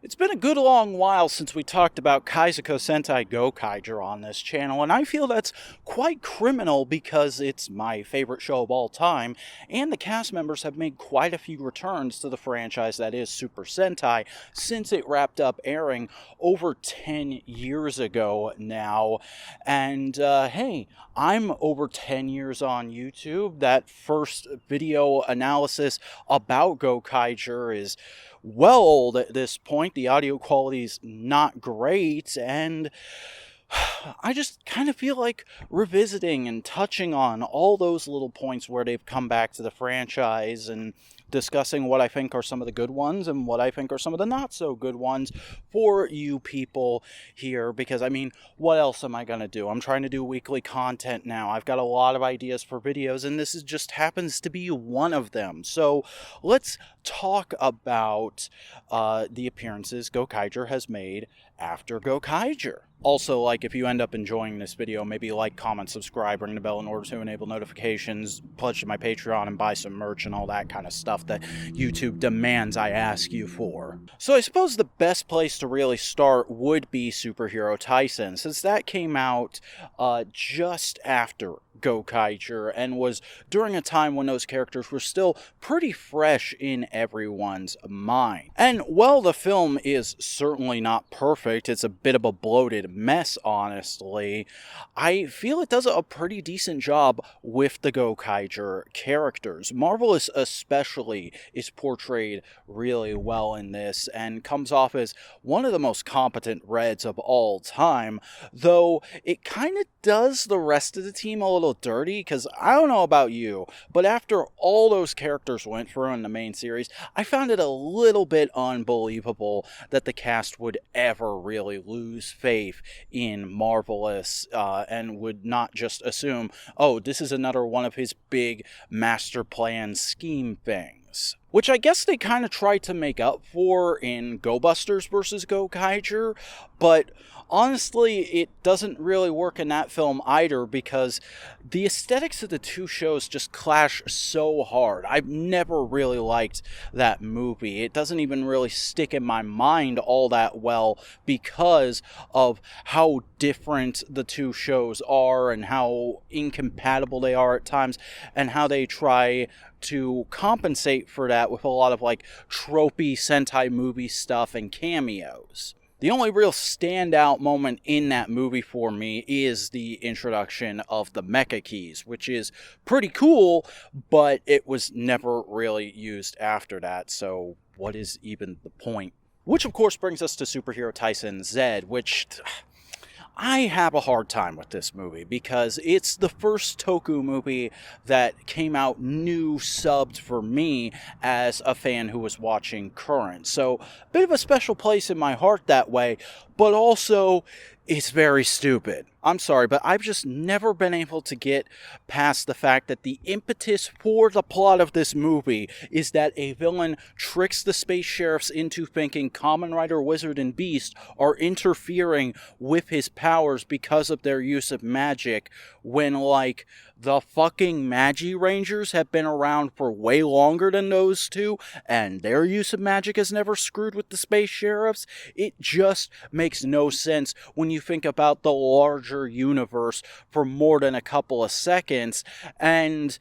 It's been a good long while since we talked about Kaizuko Sentai Gokaiger on this channel, and I feel that's quite criminal because it's my favorite show of all time, and the cast members have made quite a few returns to the franchise that is Super Sentai since it wrapped up airing over 10 years ago now. And hey, I'm over 10 years on YouTube. That first video analysis about Gokaiger is well old at this point. The audio quality is not great, and I just kind of feel like revisiting and touching on all those little points where they've come back to the franchise and discussing what I think are some of the good ones and what I think are some of the not so good ones for you people here, because I mean, what else am I going to do? I'm trying to do weekly content now. I've got a lot of ideas for videos, and this just happens to be one of them. So let's talk about the appearances Gokaiger has made after Gokaiger. Also, like, if you end up enjoying this video, maybe like, comment, subscribe, ring the bell in order to enable notifications, pledge to my Patreon, and buy some merch and all that kind of stuff that YouTube demands I ask you for. So I suppose the best place to really start would be Superhero Taisen, since that came out just after Gokaiger and was during a time when those characters were still pretty fresh in everyone's mind. And while the film is certainly not perfect, it's a bit of a bloated mess, honestly, I feel it does a pretty decent job with the Gokaiger characters. Marvelous especially is portrayed really well in this and comes off as one of the most competent Reds of all time, though it kind of does the rest of the team a little dirty, because I don't know about you, but after all those characters went through in the main series, I found it a little bit unbelievable that the cast would ever really lose faith in Marvelous and would not just assume, oh, this is another one of his big master plan scheme things. Which I guess they kind of tried to make up for in Go Busters vs. Gokaiger, but honestly, it doesn't really work in that film either, because the aesthetics of the two shows just clash so hard. I've never really liked that movie. It doesn't even really stick in my mind all that well because of how different the two shows are and how incompatible they are at times, and how they try to compensate for that with a lot of like tropey Sentai movie stuff and cameos. The only real standout moment in that movie for me is the introduction of the Mecha Keys, which is pretty cool, but it was never really used after that, so what is even the point? Which of course brings us to Superhero Taisen Z, which I have a hard time with this movie because it's the first Toku movie that came out new subbed for me as a fan who was watching current. So, a bit of a special place in my heart that way, but also it's very stupid. I'm sorry, but I've just never been able to get past the fact that the impetus for the plot of this movie is that a villain tricks the space sheriffs into thinking Kamen Rider, Wizard, and Beast are interfering with his powers because of their use of magic, when, like, the fucking Magi Rangers have been around for way longer than those two, and their use of magic has never screwed with the space sheriffs. It just makes no sense when you think about the larger universe for more than a couple of seconds, and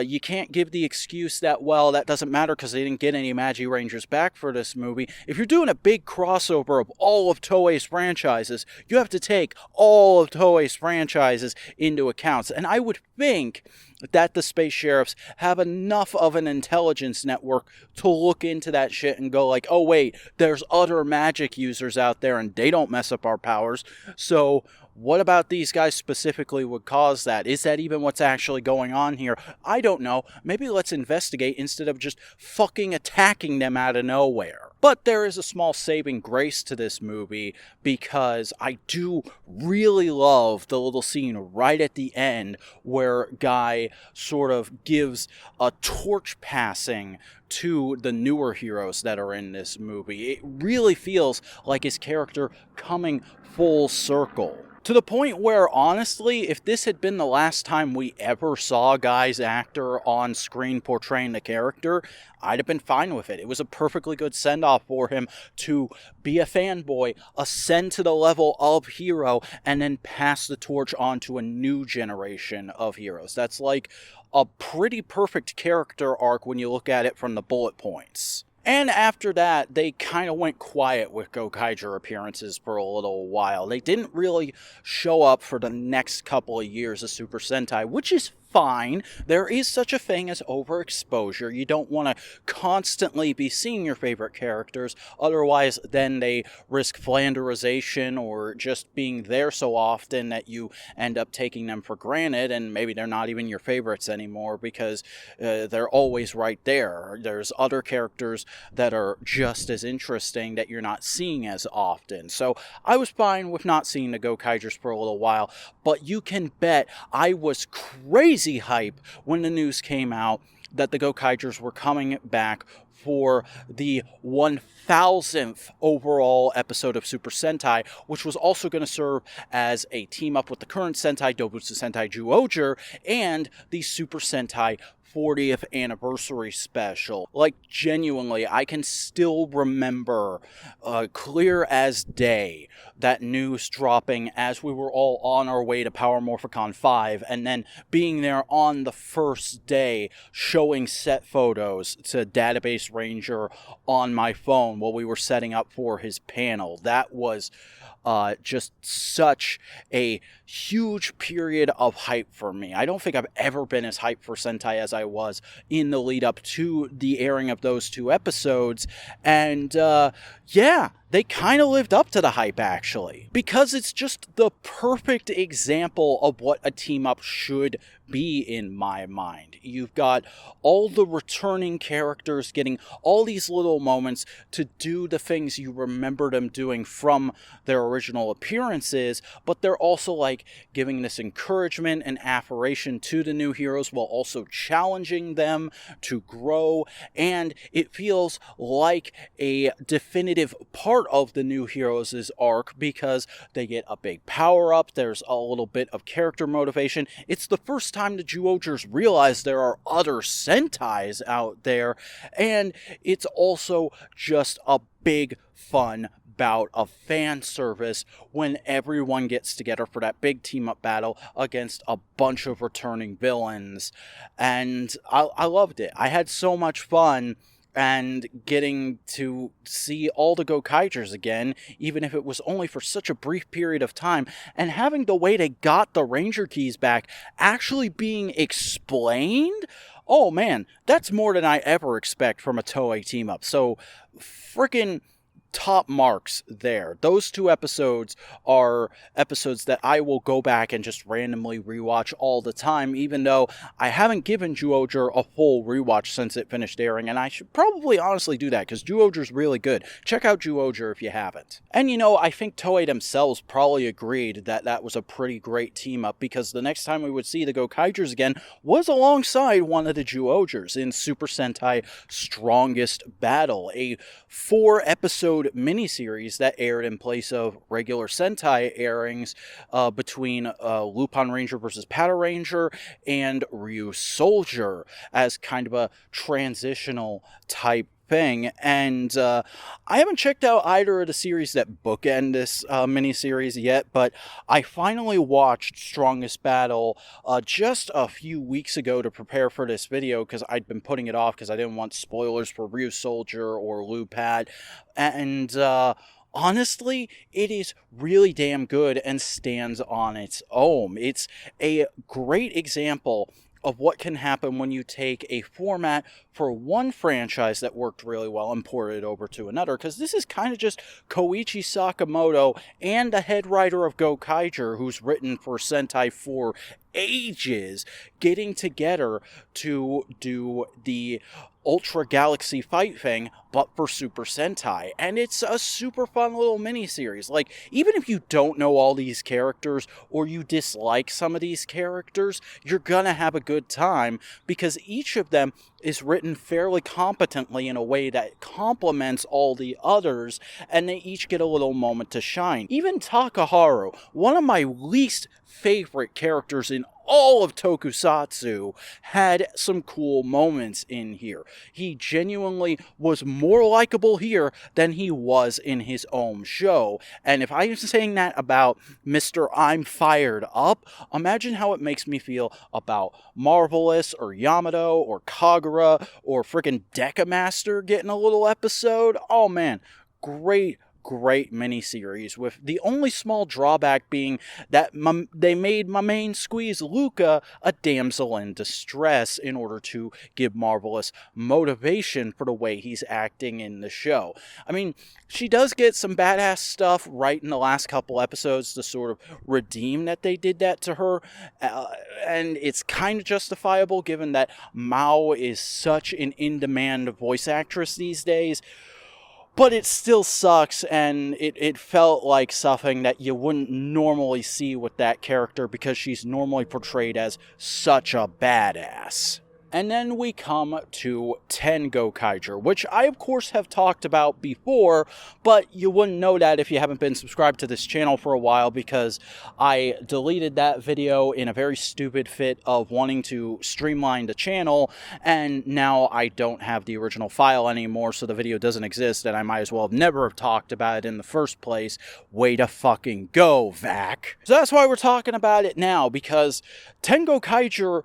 you can't give the excuse that, well, that doesn't matter because they didn't get any Magi Rangers back for this movie. If you're doing a big crossover of all of Toei's franchises, you have to take all of Toei's franchises into account, and I would think that the space sheriffs have enough of an intelligence network to look into that shit and go like, oh wait, there's other magic users out there and they don't mess up our powers, so what about these guys specifically would cause that? Is that even what's actually going on here? I don't know. Maybe let's investigate instead of just fucking attacking them out of nowhere. But there is a small saving grace to this movie, because I do really love the little scene right at the end where Guy sort of gives a torch passing to the newer heroes that are in this movie. It really feels like his character coming full circle. To the point where, honestly, if this had been the last time we ever saw a guy's actor on screen portraying the character, I'd have been fine with it. It was a perfectly good send-off for him to be a fanboy, ascend to the level of hero, and then pass the torch on to a new generation of heroes. That's like a pretty perfect character arc when you look at it from the bullet points. And after that, they kind of went quiet with Gokaiger appearances for a little while. They didn't really show up for the next couple of years of Super Sentai, which is fine. There is such a thing as overexposure. You don't want to constantly be seeing your favorite characters, otherwise then they risk flanderization or just being there so often that you end up taking them for granted, and maybe they're not even your favorites anymore because they're always right there. There's other characters that are just as interesting that you're not seeing as often. So I was fine with not seeing the Gokaigers for a little while, but you can bet I was crazy hype when the news came out that the Gokaigers were coming back for the 1000th overall episode of Super Sentai, which was also going to serve as a team-up with the current Sentai, Dobutsu Sentai Zyuohger, and the Super Sentai 40th anniversary special. Like, genuinely, I can still remember clear as day that news dropping as we were all on our way to Power Morphicon 5, and then being there on the first day showing set photos to Database Ranger on my phone while we were setting up for his panel. That was just such a huge period of hype for me. I don't think I've ever been as hyped for Sentai as I was in the lead up to the airing of those two episodes. And yeah, they kind of lived up to the hype, actually, because it's just the perfect example of what a team-up should be in my mind. You've got all the returning characters getting all these little moments to do the things you remember them doing from their original appearances, but they're also like giving this encouragement and affirmation to the new heroes while also challenging them to grow, and it feels like a definitive part of the new heroes' arc because they get a big power-up, there's a little bit of character motivation. It's the first time the Zyuohgers realize there are other Sentais out there, and it's also just a big fun bout of fan service when everyone gets together for that big team-up battle against a bunch of returning villains. And I loved it. I had so much fun, and getting to see all the Gokaigers again, even if it was only for such a brief period of time, and having the way they got the Ranger keys back actually being explained, oh man, that's more than I ever expect from a Toei team-up. So, frickin' top marks there. Those two episodes are episodes that I will go back and just randomly rewatch all the time, even though I haven't given Zyuohger a full rewatch since it finished airing, and I should probably honestly do that, because Zyuohger's really good. Check out Zyuohger if you haven't. And you know, I think Toei themselves probably agreed that that was a pretty great team-up, because the next time we would see the Gokaigers again was alongside one of the Zyuohgers in Super Sentai Strongest Battle, a 4-episode miniseries that aired in place of regular Sentai airings between Lupin Ranger vs. Pato Ranger and Ryu Soldier as kind of a transitional type thing. And I haven't checked out either of the series that bookend this miniseries yet, but I finally watched Strongest Battle just a few weeks ago to prepare for this video, because I'd been putting it off because I didn't want spoilers for Ryu Soldier or Lupat. And honestly, it is really damn good and stands on its own. It's a great example of what can happen when you take a format for one franchise that worked really well and port it over to another, because this is kind of just Koichi Sakamoto and the head writer of Gokaiger, who's written for Sentai for ages, getting together to do the Ultra Galaxy fight thing, but for Super Sentai. And it's a super fun little mini-series. Like, even if you don't know all these characters, or you dislike some of these characters, you're gonna have a good time, because each of them is written fairly competently in a way that complements all the others, and they each get a little moment to shine. Even Takaharu, one of my least favorite characters in all of tokusatsu, had some cool moments in here. He genuinely was more likable here than he was in his own show. And if I am saying that about Mr. I'm Fired Up, imagine how it makes me feel about Marvelous or Yamato or Kagura or freaking Decamaster getting a little episode. Oh man, great miniseries, with the only small drawback being that they made my main squeeze Luca a damsel in distress in order to give Marvelous motivation for the way he's acting in the show. I mean, she does get some badass stuff right in the last couple episodes to sort of redeem that they did that to her, and it's kind of justifiable given that Mao is such an in-demand voice actress these days. But it still sucks, and it felt like something that you wouldn't normally see with that character because she's normally portrayed as such a badass. And then we come to Ten Gokaiger, which I of course have talked about before, but you wouldn't know that if you haven't been subscribed to this channel for a while, because I deleted that video in a very stupid fit of wanting to streamline the channel, and now I don't have the original file anymore, so the video doesn't exist, and I might as well have never have talked about it in the first place. Way to fucking go, Vac. So that's why we're talking about it now, because Ten Gokaiger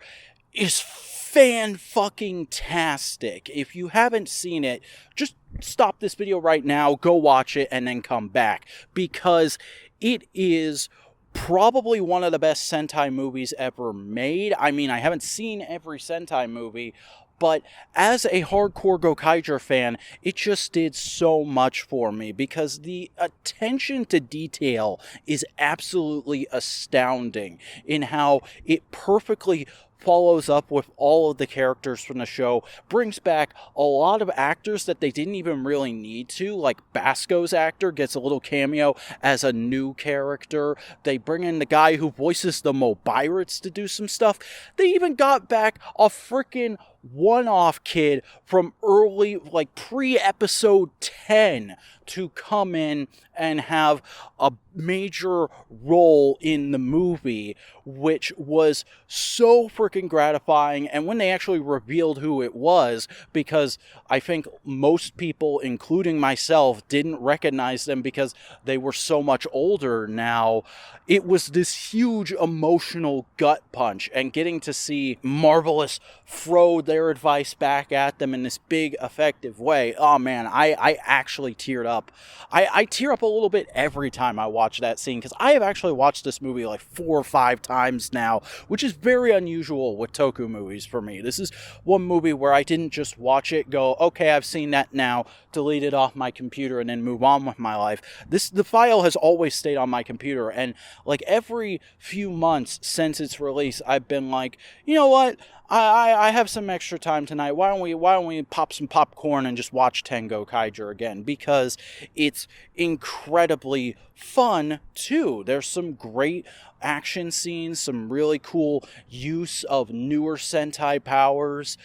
is fan-fucking-tastic. If you haven't seen it, just stop this video right now, go watch it, and then come back, because it is probably one of the best Sentai movies ever made. I mean, I haven't seen every Sentai movie, but as a hardcore Gokaiger fan, it just did so much for me, because the attention to detail is absolutely astounding in how it perfectly follows up with all of the characters from the show, brings back a lot of actors that they didn't even really need to, like Basco's actor gets a little cameo as a new character. They bring in the guy who voices the Mobirates to do some stuff. They even got back a freaking one-off kid from early, like pre-episode 10 to come in and have a major role in the movie, which was so freaking gratifying. And when they actually revealed who it was, because I think most people, including myself, didn't recognize them because they were so much older now, it was this huge emotional gut punch. And getting to see Marvelous throw their advice back at them in this big, effective way, oh man, I actually teared up. I tear up a little bit every time I watch that scene, because I have actually watched this movie like 4 or 5 times now, which is very unusual with Toku movies for me. This is one movie where I didn't just watch it, go, okay, I've seen that now, delete it off my computer, and then move on with my life. The file has always stayed on my computer, and like every few months since its release, I've been like, you know what? I have some extra time tonight. Why don't we pop some popcorn and just watch Ten Gokaiger again? Because it's incredibly fun too. There's some great action scenes, some really cool use of newer Sentai powers,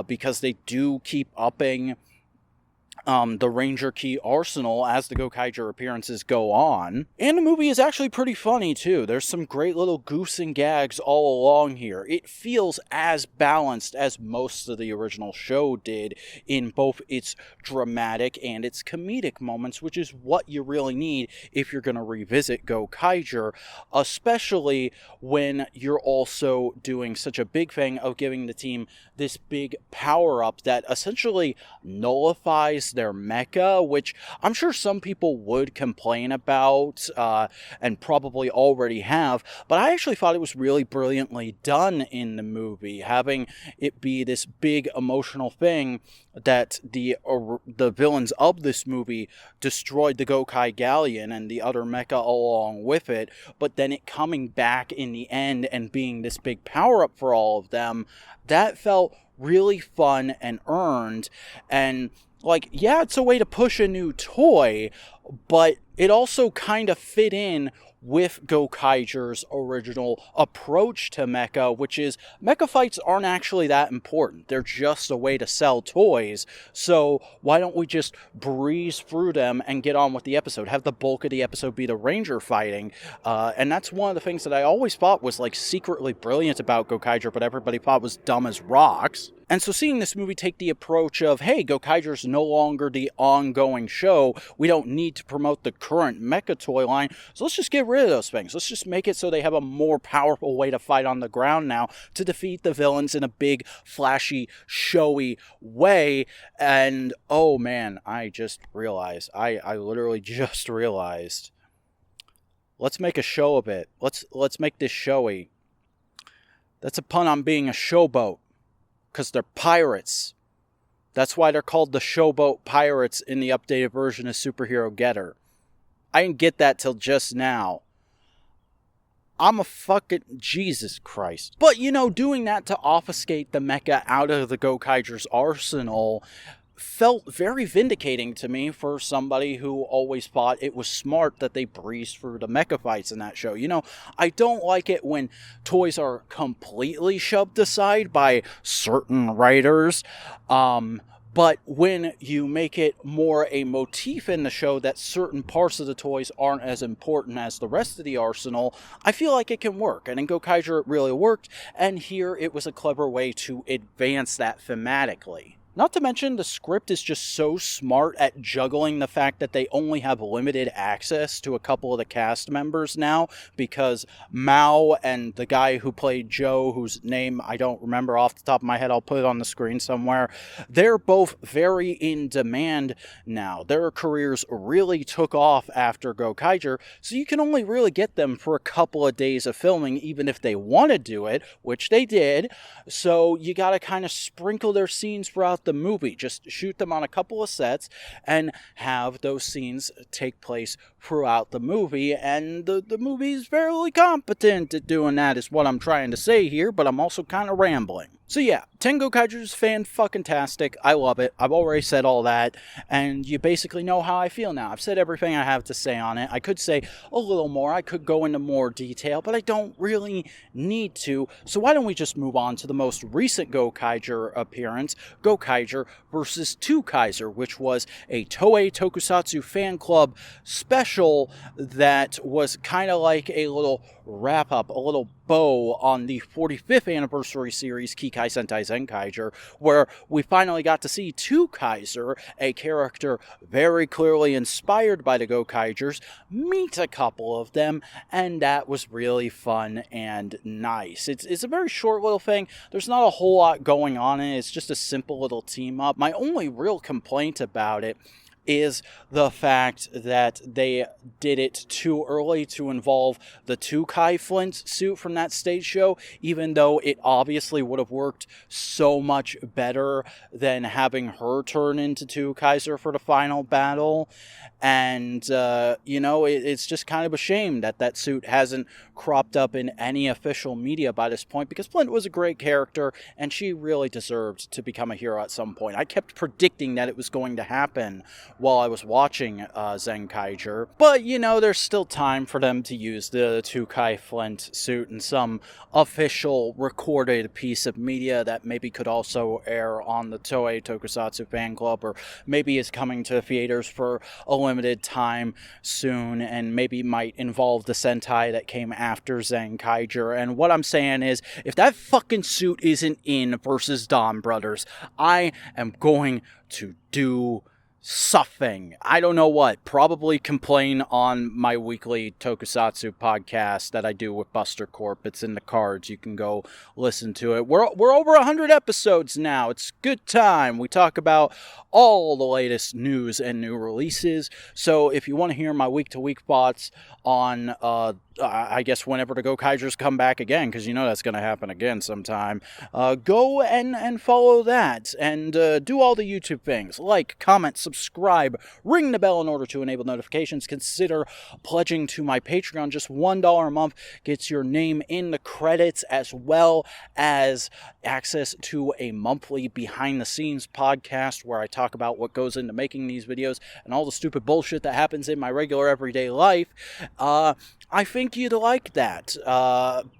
because they do keep upping the Ranger Key arsenal as the Gokaiger appearances go on. And the movie is actually pretty funny too. There's some great little goofs and gags all along here. It feels as balanced as most of the original show did in both its dramatic and its comedic moments, which is what you really need if you're going to revisit Gokaiger, especially when you're also doing such a big thing of giving the team this big power-up that essentially nullifies their mecha, which I'm sure some people would complain about, and probably already have, but I actually thought it was really brilliantly done in the movie, having it be this big emotional thing that the villains of this movie destroyed the Gokai Galleon and the other mecha along with it, but then it coming back in the end and being this big power-up for all of them. That felt really fun and earned, and like, yeah, it's a way to push a new toy, but it also kind of fit in with Gokaiger's original approach to mecha, which is mecha fights aren't actually that important. They're just a way to sell toys. So why don't we just breeze through them and get on with the episode? Have the bulk of the episode be the Ranger fighting. And that's one of the things that I always thought was like secretly brilliant about Gokaiger, but everybody thought was dumb as rocks. And so seeing this movie take the approach of, hey, Gokaiger's no longer the ongoing show, we don't need to promote the current mecha toy line, so let's just get rid of those things. Let's just make it so they have a more powerful way to fight on the ground now to defeat the villains in a big, flashy, showy way. And, oh man, I just realized, I literally just realized, let's make a show of it. Let's make this showy. That's a pun on being a showboat. Because they're pirates. That's why they're called the Showboat Pirates in the updated version of Superhero Getter. I didn't get that till just now. I'm a fucking Jesus Christ. But, you know, doing that to obfuscate the mecha out of the Gokaiger's arsenal felt very vindicating to me for somebody who always thought it was smart that they breezed through the mecha fights in that show. You know, I don't like it when toys are completely shoved aside by certain writers, but when you make it more a motif in the show that certain parts of the toys aren't as important as the rest of the arsenal, I feel like it can work. And in Gokaiger it really worked, and here it was a clever way to advance that thematically. Not to mention, the script is just so smart at juggling the fact that they only have limited access to a couple of the cast members now, because Mao and the guy who played Joe, whose name I don't remember off the top of my head, I'll put it on the screen somewhere, they're both very in demand now. Their careers really took off after Gokaiger, so you can only really get them for a couple of days of filming, even if they want to do it, which they did, so you gotta kind of sprinkle their scenes throughout the movie. Just shoot them on a couple of sets and have those scenes take place throughout the movie, and the movie's fairly competent at doing that is what I'm trying to say here, but I'm also kind of rambling. So yeah, Ten Gokaiger's fan-fucking-tastic. I love it. I've already said all that, and you basically know how I feel now. I've said everything I have to say on it. I could say a little more. I could go into more detail, but I don't really need to. So why don't we just move on to the most recent Gokaiger appearance, Gokaiger versus 2Kaiser, which was a Toei Tokusatsu fan club special that was kind of like a little wrap-up, a little bow on the 45th anniversary series Kikai Sentai Zenkaiger, where we finally got to see 2Kaiser, a character very clearly inspired by the Gokaigers, meet a couple of them, and that was really fun and nice. It's a very short little thing. There's not a whole lot going on in it. It's just a simple little team-up. My only real complaint about it is the fact that they did it too early to involve the 2Kai Flint suit from that stage show, even though it obviously would have worked so much better than having her turn into 2Kaiser for the final battle. And, you know, it's just kind of a shame that that suit hasn't cropped up in any official media by this point, because Flint was a great character, and she really deserved to become a hero at some point. I kept predicting that it was going to happen while I was watching Zenkaiger, but, you know, there's still time for them to use the 2Kai Flint suit in some official recorded piece of media that maybe could also air on the Toei Tokusatsu fan club, or maybe is coming to theaters for a limited time soon, and maybe might involve the Sentai that came after Zenkaiger. And what I'm saying is, if that fucking suit isn't in versus Dawn Brothers, I am going to do something. I don't know what. Probably complain on my weekly Tokusatsu podcast that I do with Buster Corp. It's in the cards. You can go listen to it. We're over 100 episodes now. It's good time. We talk about all the latest news and new releases. So if you want to hear my week-to-week thoughts on, I guess whenever the Gokaigers come back again, because you know that's going to happen again sometime, go and follow that, and do all the YouTube things. Like, comment, subscribe, ring the bell in order to enable notifications. Consider pledging to my Patreon. Just $1 a month gets your name in the credits, as well as access to a monthly behind-the-scenes podcast where I talk about what goes into making these videos and all the stupid bullshit that happens in my regular everyday life. I think you'd like that,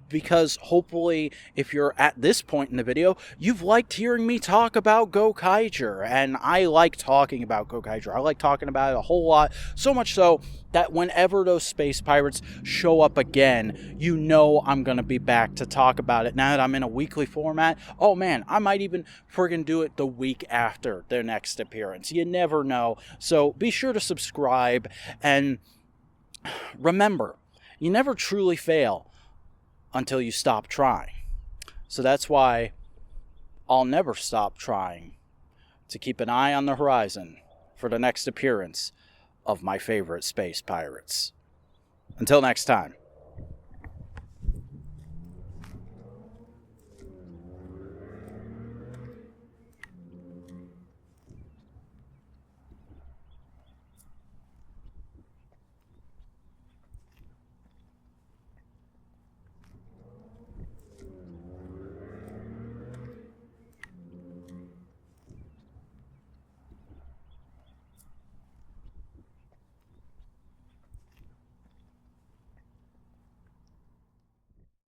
because hopefully if you're at this point in the video, you've liked hearing me talk about Gokaiger, and I like talking about Gokaiger. I like talking about it a whole lot, so much so that whenever those space pirates show up again, you know I'm going to be back to talk about it. Now that I'm in a weekly format, oh man, I might even friggin' do it the week after their next appearance. You never know. So be sure to subscribe, and remember, you never truly fail until you stop trying. So that's why I'll never stop trying to keep an eye on the horizon for the next appearance of my favorite space pirates. Until next time.